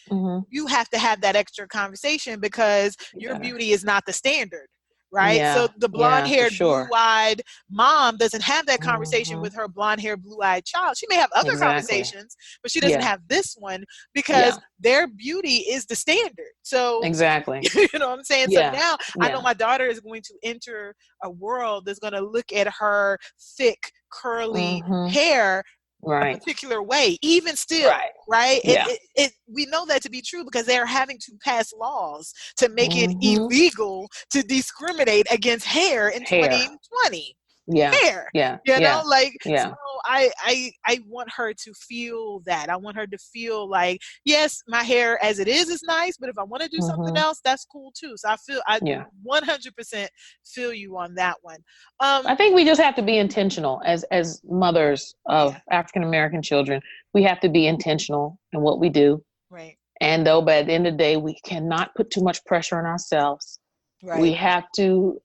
you have to have that extra conversation because your beauty is not the standard. Right. Yeah. So the blonde haired, sure. blue eyed mom doesn't have that conversation with her blonde haired, blue eyed child. She may have other conversations, but she doesn't have this one because their beauty is the standard. So exactly. you know what I'm saying? Yeah. So now I know my daughter is going to enter a world that's going to look at her thick, curly hair a particular way, even still, right? Yeah. We know that to be true because they're having to pass laws to make it illegal to discriminate against hair in 2020. Hair. Yeah. You know, like, so I want her to feel that. I want her to feel like, yes, my hair as it is nice, but if I want to do something else, that's cool too. So I 100% feel you on that one. I think we just have to be intentional as mothers of African American children. We have to be intentional in what we do. Right. And though, but at the end of the day, we cannot put too much pressure on ourselves. Right. We have to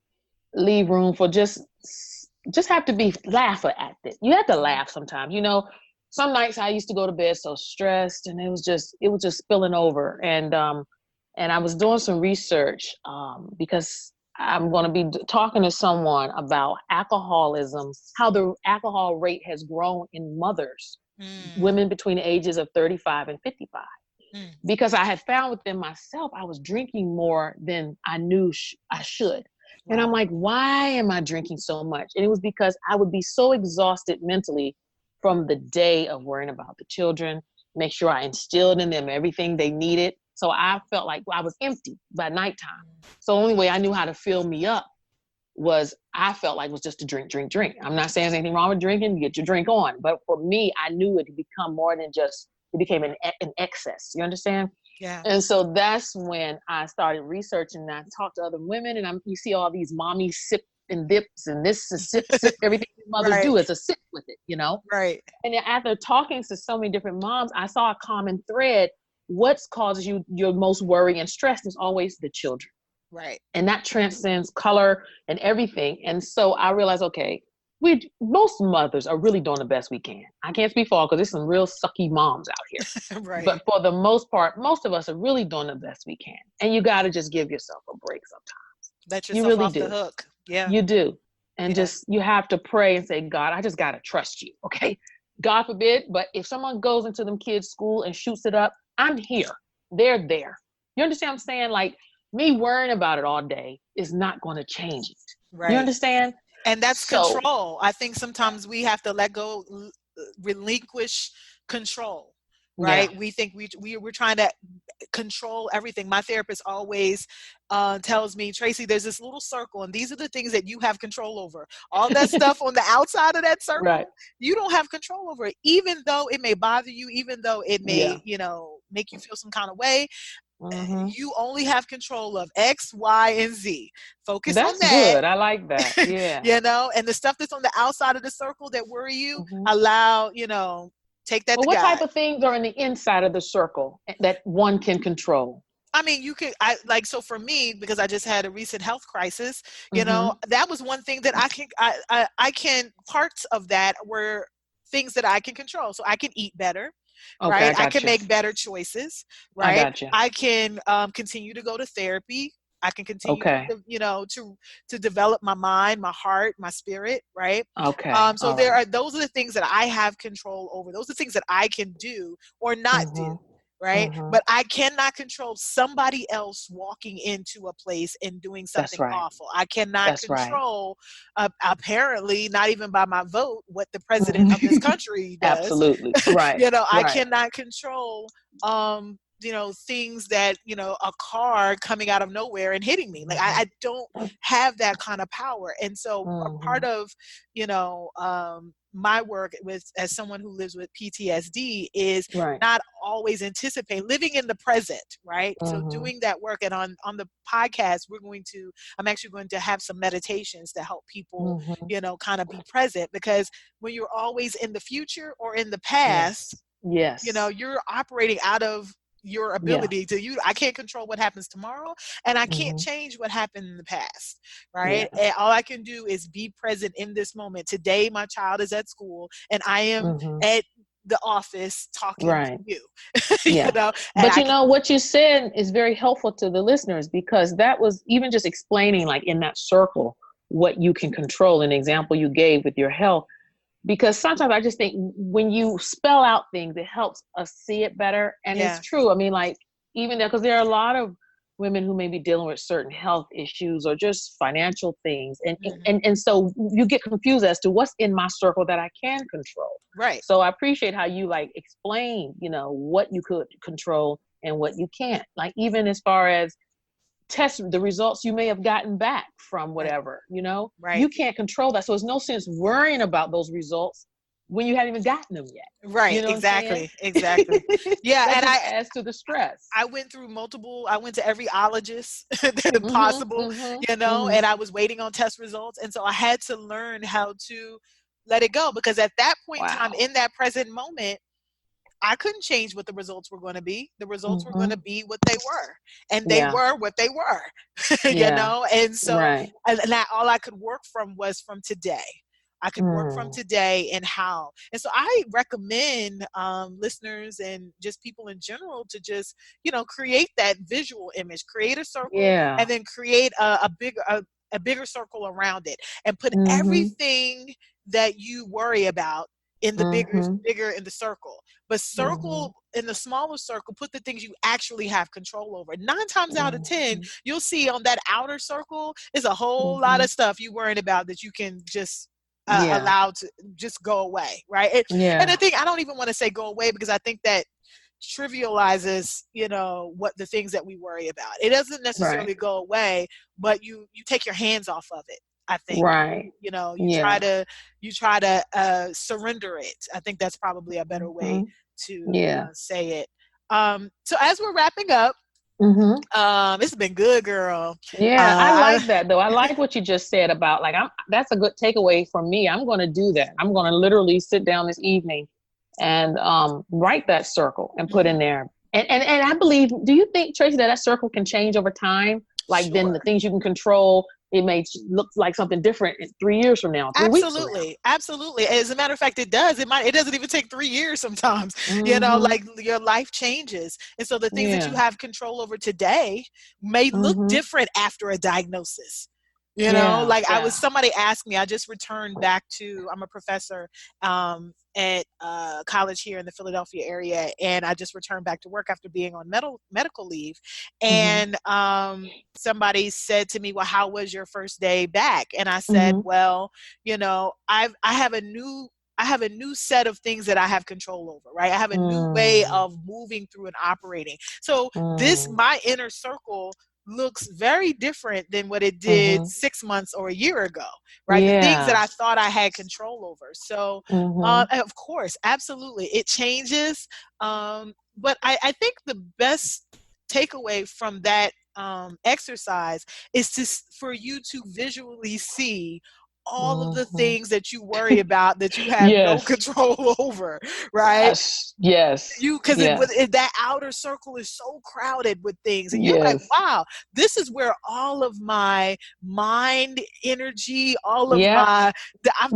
leave room for just have to be laugh at it. You have to laugh sometimes. You know, some nights I used to go to bed so stressed, and it was just spilling over. And I was doing some research because I'm going to be talking to someone about alcoholism, how the alcohol rate has grown in mothers, women between the ages of 35 and 55. Because I had found within myself, I was drinking more than I knew I should. And I'm like, why am I drinking so much? And it was because I would be so exhausted mentally from the day of worrying about the children, make sure I instilled in them everything they needed. So I felt like I was empty by nighttime. So the only way I knew how to fill me up was just to drink. I'm not saying there's anything wrong with drinking. You get your drink on. But for me, I knew it had become more than just, it became an excess. You understand? Yeah. And so that's when I started researching and I talked to other women, and you see all these mommy sip and dips and this is sip, everything mothers do is a sip with it, you know? Right. And then after talking to so many different moms, I saw a common thread. What causes you your most worry and stress is always the children. Right. And that transcends color and everything. And so I realized, okay, most mothers are really doing the best we can. I can't speak for all because there's some real sucky moms out here. Right. But for the most part, most of us are really doing the best we can. And you got to just give yourself a break sometimes. Let yourself off the hook. Yeah. You do. And you have to pray and say, God, I just got to trust you. Okay. God forbid. But if someone goes into them kids' school and shoots it up, I'm here. They're there. You understand what I'm saying? Like, me worrying about it all day is not going to change it. Right. You understand? And that's control. I think sometimes we have to let go, relinquish control, right? Yeah. We think we're trying to control everything. My therapist always tells me, Tracy, there's this little circle, and these are the things that you have control over. All that stuff on the outside of that circle, you don't have control over it, even though it may bother you, even though it may, make you feel some kind of way. You only have control of X, Y, and Z. Focus on that. That's good. I like that. Yeah. And the stuff that's on the outside of the circle that worry you, allow, take that to what God. Type of things are in the inside of the circle that one can control? I mean, so for me, because I just had a recent health crisis, that was one thing that I can, parts of that were things that I can control. So I can eat better. Okay, right. I can make better choices. Right. I gotcha. I can continue to go to therapy. I can continue to develop my mind, my heart, my spirit. Right. Okay. So those are the things that I have control over. Those are the things that I can do or not do. Right. But I cannot control somebody else walking into a place and doing something awful. I cannot control, apparently, not even by my vote, what the president of this country does. Absolutely. Right. I cannot control, things that, a car coming out of nowhere and hitting me. Like I don't have that kind of power. And so a part of, my work as someone who lives with PTSD is not always anticipate living in the present, right? So doing that work, and on the podcast, I'm actually going to have some meditations to help people, kind of be present, because when you're always in the future or in the past, you're operating out of your ability I can't control what happens tomorrow, and I can't change what happened in the past, right? And all I can do is be present in this moment. Today, my child is at school, and I am at the office talking to Right. you. Yeah. You know, and But what you said is very helpful to the listeners, because that was even just explaining, like, in that circle, what you can control, an example you gave with your health. Because sometimes I just think when you spell out things, it helps us see it better. And it's true. I mean, like, even because there are a lot of women who may be dealing with certain health issues or just financial things. And so you get confused as to what's in my circle that I can control. Right. So I appreciate how you, like, explain, what you could control and what you can't. Like, even as far as test the results you may have gotten back from whatever, Right. you can't control that. So there's no sense worrying about those results when you haven't even gotten them yet. Right. You know Exactly. what I'm Exactly. Yeah. that And just adds to the stress. I went to every ologist possible, and I was waiting on test results. And so I had to learn how to let it go, because at that point in time, in that present moment, I couldn't change what the results were going to be. The results were going to be what they were, and they were what they were, And so, and that all I could work from was from today. I could work from today and how. And so I recommend listeners and just people in general to just, create that visual image, create a circle, and then create a bigger circle around it, and put everything that you worry about in the bigger in the circle. But circle in the smaller circle, put the things you actually have control over. 9 times out of 10, you'll see on that outer circle is a whole lot of stuff you worried about that you can just allow to just go away, right? And I think I don't even want to say go away, because I think that trivializes, what the things that we worry about. It doesn't necessarily go away, but you take your hands off of it. I think, you try to surrender it. I think that's probably a better way to say it. So as we're wrapping up, it's been good, girl. I like that though. I like what you just said about, like, that's a good takeaway for me. I'm going to do that. I'm going to literally sit down this evening and write that circle and put in there. And I believe, do you think, Tracy, that circle can change over time? Like, then the things you can control, it may look like something different in 3 years from now, 3 weeks from now. Absolutely. As a matter of fact, it does. It doesn't even take 3 years sometimes, like your life changes. And so the things that you have control over today may look different after a diagnosis. Somebody asked me, I just returned back to, I'm a professor at college here in the Philadelphia area, and I just returned back to work after being on medical leave. And somebody said to me, well, how was your first day back? And I said, well, I have a new set of things that I have control over, right? I have a new way of moving through and operating. So my inner circle looks very different than what it did 6 months or a year ago, right? The things that I thought I had control over. So, of course, absolutely, it changes. But I think the best takeaway from that exercise is for you to visually see all of the things that you worry about that you have no control over, right? Yes. Because that outer circle is so crowded with things, and you're like, wow, this is where all of my mind energy, all of my,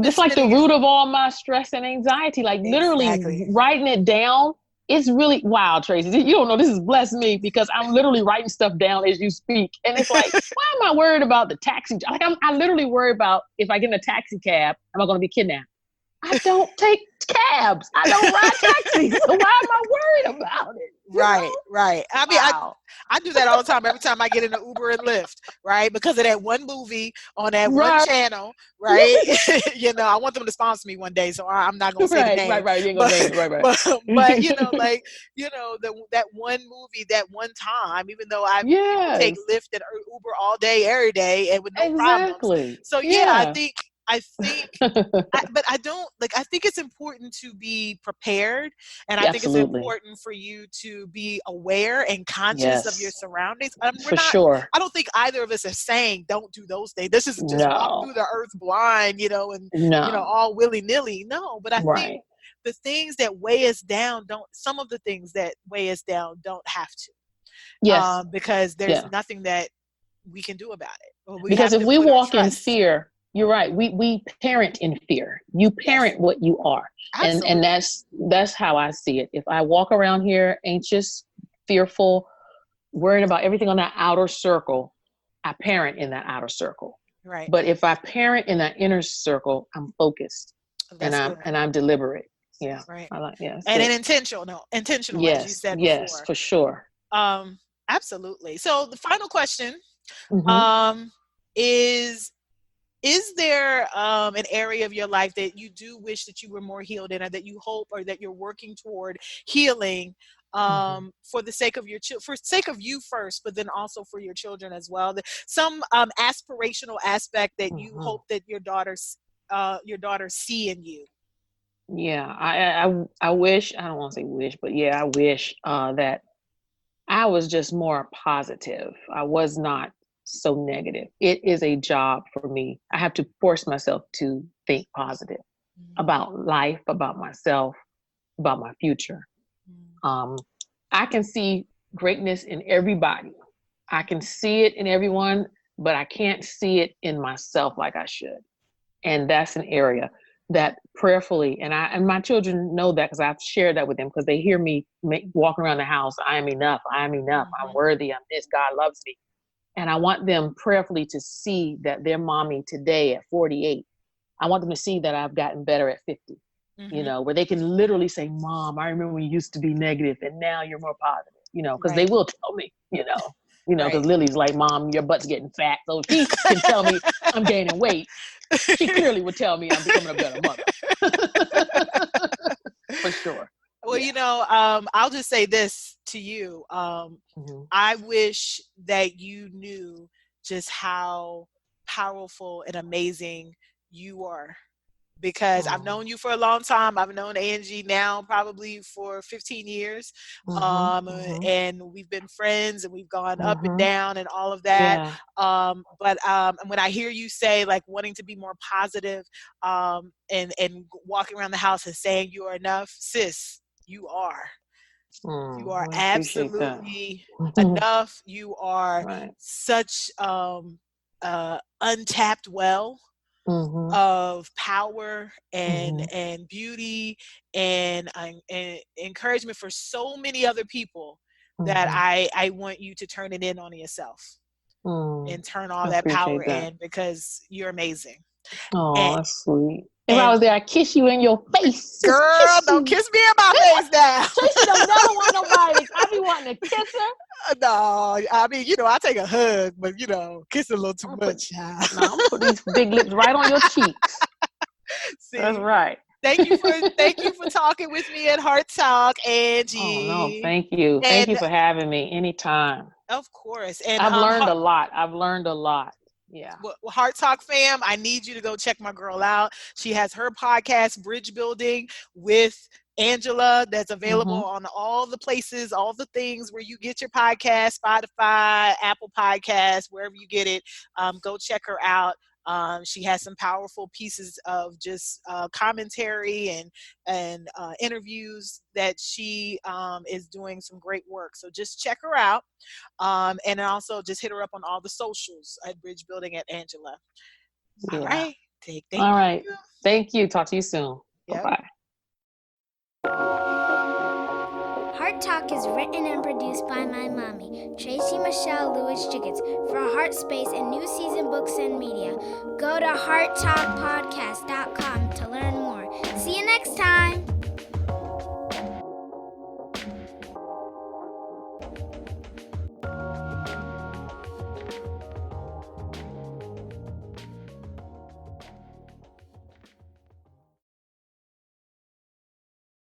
just like the root of all my stress and anxiety, like literally writing it down. It's really, wow, Tracy, you don't know, this has blessed me, because I'm literally writing stuff down as you speak. And it's like, why am I worried about the taxi? Like, I literally worry about, if I get in a taxi cab, am I going to be kidnapped? I don't take cabs. I don't ride taxis. So why am I worried about it? Right. I mean, I do that all the time. Every time I get in an Uber and Lyft, right? Because of that one movie on that one channel, right? I want them to sponsor me one day, so I'm not going to say the name. Right. You ain't gonna name it. But that one movie, that one time, even though I take Lyft and Uber all day, every day, and with no problems. So I think, but I don't, I think it's important to be prepared, and I think it's important for you to be aware and conscious of your surroundings. I don't think either of us are saying don't do those things. This is just walk through the earth blind, and all willy-nilly. No, but I think the things that weigh us down some of the things that weigh us down don't have to. Because there's nothing that we can do about it. Because if we walk in fear, you're right. We parent in fear. You parent what you are. And that's how I see it. If I walk around here anxious, fearful, worrying about everything on that outer circle, I parent in that outer circle. Right. But if I parent in that inner circle, I'm focused and I'm deliberate. Yeah. Right. I like, yeah. And intentional, yes, as you said yes, before. For sure. Absolutely. So the final question, Mm-hmm. is there an area of your life that you do wish that you were more healed in, or that you hope, or that you're working toward healing, for the sake of for sake of you first, but then also for your children as well? Some aspirational aspect that you hope that your daughters see in you. Yeah, I wish, I don't want to say wish, but yeah, I wish that I was just more positive. I was not so negative. It is a job for me. I have to force myself to think positive about life, about myself, about my future. I can see greatness in everybody. I can see it in everyone, but I can't see it in myself like I should. And that's an area that prayerfully, and my children know that because I've shared that with them, because they hear me walk around the house. I am enough. I'm worthy. I'm this. God loves me. And I want them prayerfully to see that their mommy today at 48, I want them to see that I've gotten better at 50, where they can literally say, Mom, I remember when you used to be negative and now you're more positive, because they will tell me, because Lily's like, Mom, your butt's getting fat. So she can tell me I'm gaining weight. She clearly would tell me I'm becoming a better mother. For sure. Well, I'll just say this to you. I wish that you knew just how powerful and amazing you are, because I've known you for a long time. I've known Angie now probably for 15 years. And we've been friends, and we've gone up and down and all of that. Yeah. But when I hear you say, like, wanting to be more positive, and walking around the house and saying you are enough, sis, you are. You are absolutely enough. You are such untapped well of power and beauty and encouragement for so many other people, that I want you to turn it in on yourself and turn all that power in, because you're amazing. Oh, that's sweet. If I was there, I'd kiss you in your face. Girl, don't kiss me in my face now. Tracy don't never want nobody. I be wanting to kiss her. No, I mean, I take a hug, but kiss a little too much. I'm gonna put these big lips right on your cheeks. See, that's right. Thank you for talking with me at HeARTtalk, Angie. Oh no, thank you. Thank you for having me anytime. Of course. And I've learned a lot. Yeah. Well, HeARTtalk fam, I need you to go check my girl out. She has her podcast, Bridge Building with Angela, that's available on all the places, all the things where you get your podcast, Spotify, Apple Podcasts, wherever you get it. Go check her out. She has some powerful pieces of just commentary and interviews that she is doing some great work. So just check her out. And also just hit her up on all the socials at Bridge Building at Angela. Yeah. All right. Thank you. Thank you. Talk to you soon. Yep. Bye-bye. HeARTtalk is written and produced by my mommy, Tracy Michelle Lewis-Jiggets, for HeartSpace and New Season Books and Media. Go to HeARTtalkpodcast.com to learn more. See you next time.